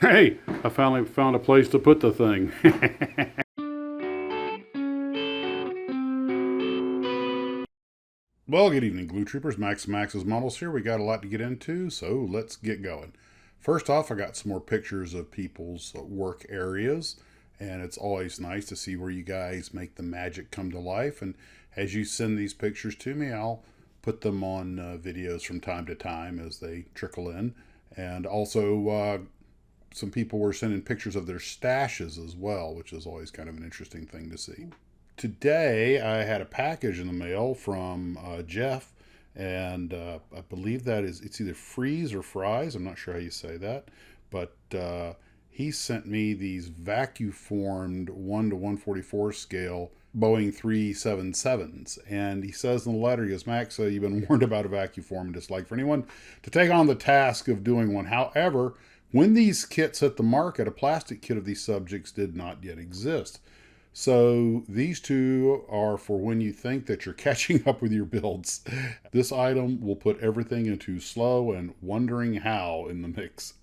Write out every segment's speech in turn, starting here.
Hey, I finally found a place to put the thing. Well, good evening, Glue Troopers. Max's Models here. We got a lot to get into, so let's get going. First off, I got some more pictures of people's work areas, and it's always nice to see where you guys make the magic come to life. And as you send these pictures to me, I'll put them on videos from time to time as they trickle in. And also, some people were sending pictures of their stashes as well, which is always kind of an interesting thing to see. Today, I had a package in the mail from Jeff, and I believe that it's either Freeze or Fries. I'm not sure how you say that, but he sent me these vacuum formed 1 to 144 scale Boeing 377s. And he says in the letter, he goes, Max, you've been warned about a vacuum form, and it's like for anyone to take on the task of doing one. However, when these kits hit the market, a plastic kit of these subjects did not yet exist. So these two are for when you think that you're catching up with your builds. This item will put everything into slow and wondering how in the mix.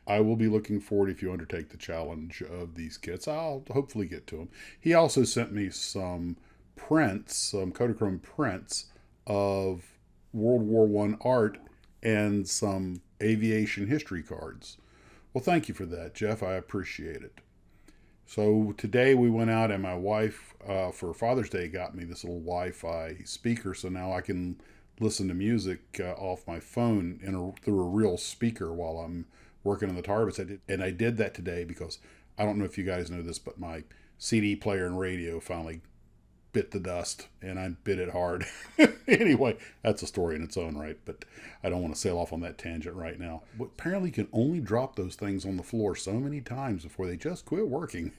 I will be looking forward if you undertake the challenge of these kits. I'll hopefully get to them. He also sent me some prints, some Kodachrome prints of World War One art and some aviation history cards. Well, thank you for that, Jeff. I appreciate it. So today we went out, and my wife, for Father's Day, got me this little Wi-Fi speaker, so now I can listen to music off my phone through a real speaker while I'm working on the Tarbis. I did that today because I don't know if you guys know this, but my CD player and radio finally bit the dust, and I bit it hard. Anyway, that's a story in its own right, but I don't want to sail off on that tangent right now. But apparently, you can only drop those things on the floor so many times before they just quit working.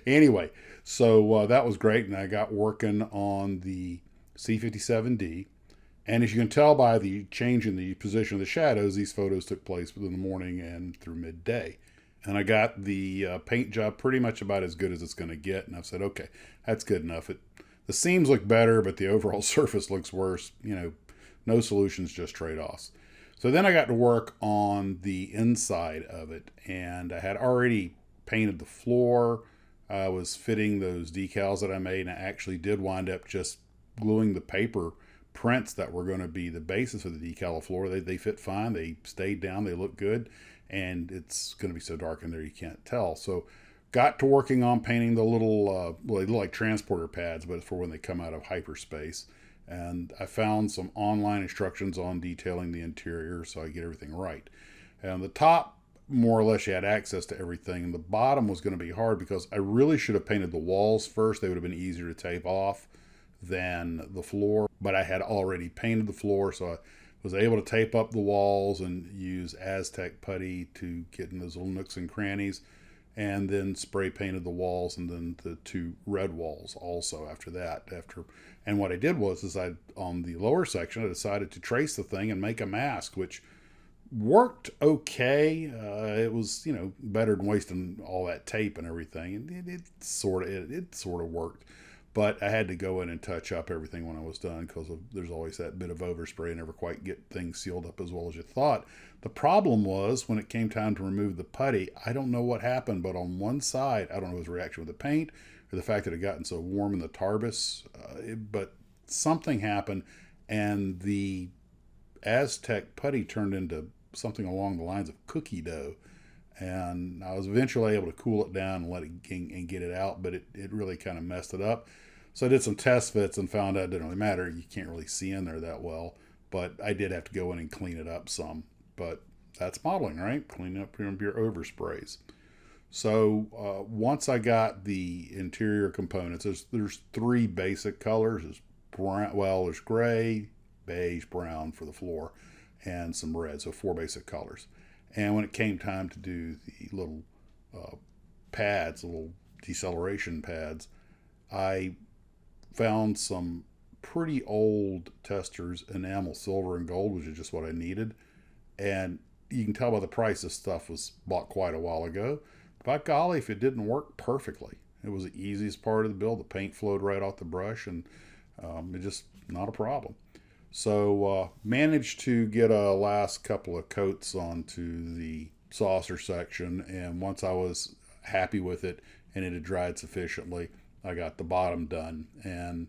Anyway, so that was great, and I got working on the C57D. And as you can tell by the change in the position of the shadows, these photos took place within the morning and through midday. And I got the paint job pretty much about as good as it's going to get. And I've said, okay, that's good enough. The seams look better, but the overall surface looks worse. No solutions, just trade-offs. So then I got to work on the inside of it, and I had already painted the floor. I was fitting those decals that I made, and I actually did wind up just gluing the paper prints that were going to be the basis of the decal floor. They fit fine. They stayed down. They look good, and it's going to be so dark in there you can't tell. So got to working on painting the little, well, they look like transporter pads, but it's for when they come out of hyperspace. And I found some online instructions on detailing the interior so I get everything right. And the top, more or less, you had access to everything. And the bottom was going to be hard because I really should have painted the walls first. They would have been easier to tape off than the floor. But I had already painted the floor, so I was able to tape up the walls and use Aztec putty to get in those little nooks and crannies, and then spray painted the walls, and then the two red walls also after that. And what I did was I on the lower section I decided to trace the thing and make a mask, which worked okay. It was better than wasting all that tape and everything, and it sort of worked. But I had to go in and touch up everything when I was done because there's always that bit of overspray and never quite get things sealed up as well as you thought. The problem was when it came time to remove the putty, I don't know what happened, but on one side, I don't know if it was a reaction with the paint or the fact that it had gotten so warm in the Tarbis, but something happened, and the Aztec putty turned into something along the lines of cookie dough. And I was eventually able to cool it down and let it and get it out, but it really kind of messed it up. So I did some test fits and found out it didn't really matter. You can't really see in there that well, but I did have to go in and clean it up some. But that's modeling, right? Cleaning up your oversprays. So once I got the interior components, there's three basic colors. There's brown, well, there's gray, beige, brown for the floor, and some red. So four basic colors. And when it came time to do the little pads, the little deceleration pads, I found some pretty old testers, enamel silver and gold, which is just what I needed. And you can tell by the price this stuff was bought quite a while ago. By golly, if it didn't work perfectly, it was the easiest part of the build. The paint flowed right off the brush, and it just not a problem. So managed to get a last couple of coats onto the saucer section, and once I was happy with it and it had dried sufficiently, I got the bottom done, and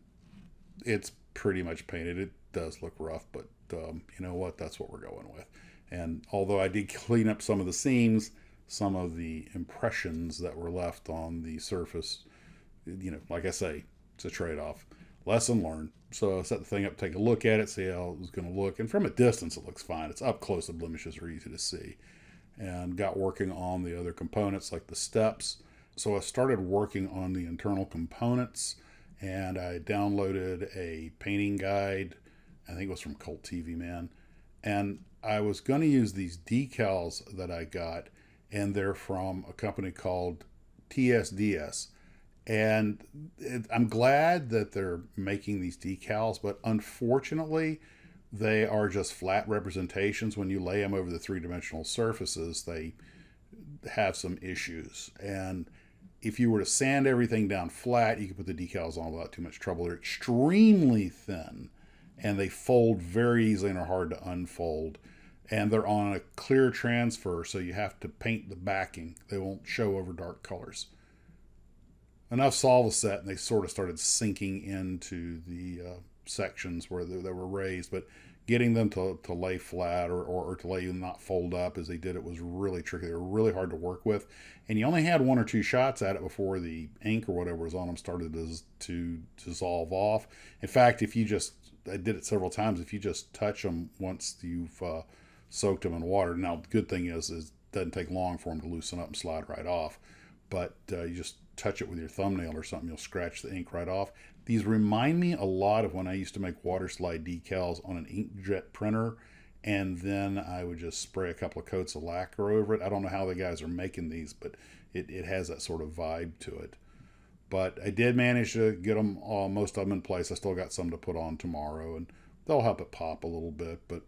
it's pretty much painted. It does look rough, but you know what? That's what we're going with. And although I did clean up some of the seams, some of the impressions that were left on the surface, like I say, it's a trade-off. Lesson learned. So I set the thing up, take a look at it, see how it was going to look. And from a distance, it looks fine. It's up close, the blemishes are easy to see. And got working on the other components like the steps. So I started working on the internal components, and I downloaded a painting guide. I think it was from Cult TV Man. And I was going to use these decals that I got, and they're from a company called TSDS. And I'm glad that they're making these decals, but unfortunately, they are just flat representations. When you lay them over the three-dimensional surfaces, they have some issues. And if you were to sand everything down flat, you could put the decals on without too much trouble. They're extremely thin, and they fold very easily and are hard to unfold. And they're on a clear transfer, so you have to paint the backing. They won't show over dark colors. Enough saw was set, and they sort of started sinking into the sections where they were raised. But getting them to lay flat or to lay and not fold up as they did it was really tricky. They were really hard to work with. And you only had one or two shots at it before the ink or whatever was on them started to dissolve off. In fact, I did it several times, if you just touch them once you've soaked them in water. Now, the good thing is it doesn't take long for them to loosen up and slide right off. But you just touch it with your thumbnail or something, you'll scratch the ink right off. These remind me a lot of when I used to make water slide decals on an inkjet printer, and then I would just spray a couple of coats of lacquer over it. I don't know how the guys are making these, but it has that sort of vibe to it. But I did manage to get them most of them in place. I still got some to put on tomorrow, and they'll help it pop a little bit. But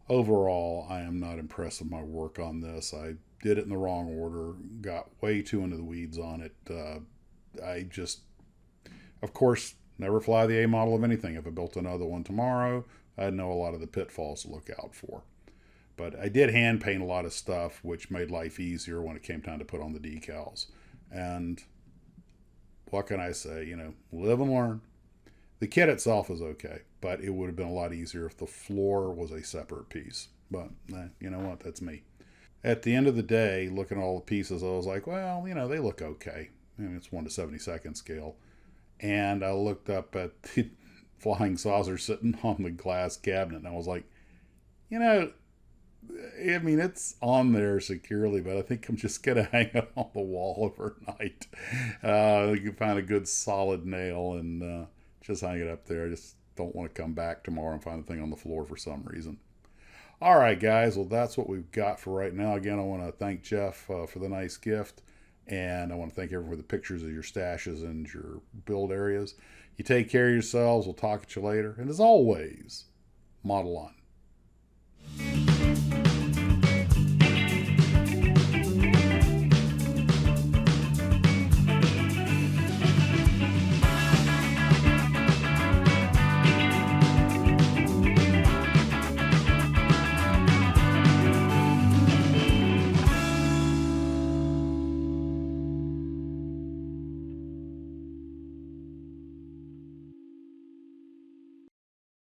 overall, I am not impressed with my work on this. I did it in the wrong order, got way too into the weeds on it. I just, of course, never fly the A model of anything. If I built another one tomorrow, I'd know a lot of the pitfalls to look out for. But I did hand paint a lot of stuff, which made life easier when it came time to put on the decals. And what can I say? Live and learn. The kit itself is okay, but it would have been a lot easier if the floor was a separate piece. But you know what? That's me. At the end of the day, looking at all the pieces, I was like, well, they look okay. It's 1/72 scale. And I looked up at the flying saucer sitting on the glass cabinet, and I was like, it's on there securely, but I think I'm just going to hang it on the wall overnight. You can find a good solid nail and just hang it up there. I just don't want to come back tomorrow and find the thing on the floor for some reason. All right, guys. Well, that's what we've got for right now. Again, I want to thank Jeff for the nice gift. And I want to thank everyone for the pictures of your stashes and your build areas. You take care of yourselves. We'll talk to you later. And as always, model on.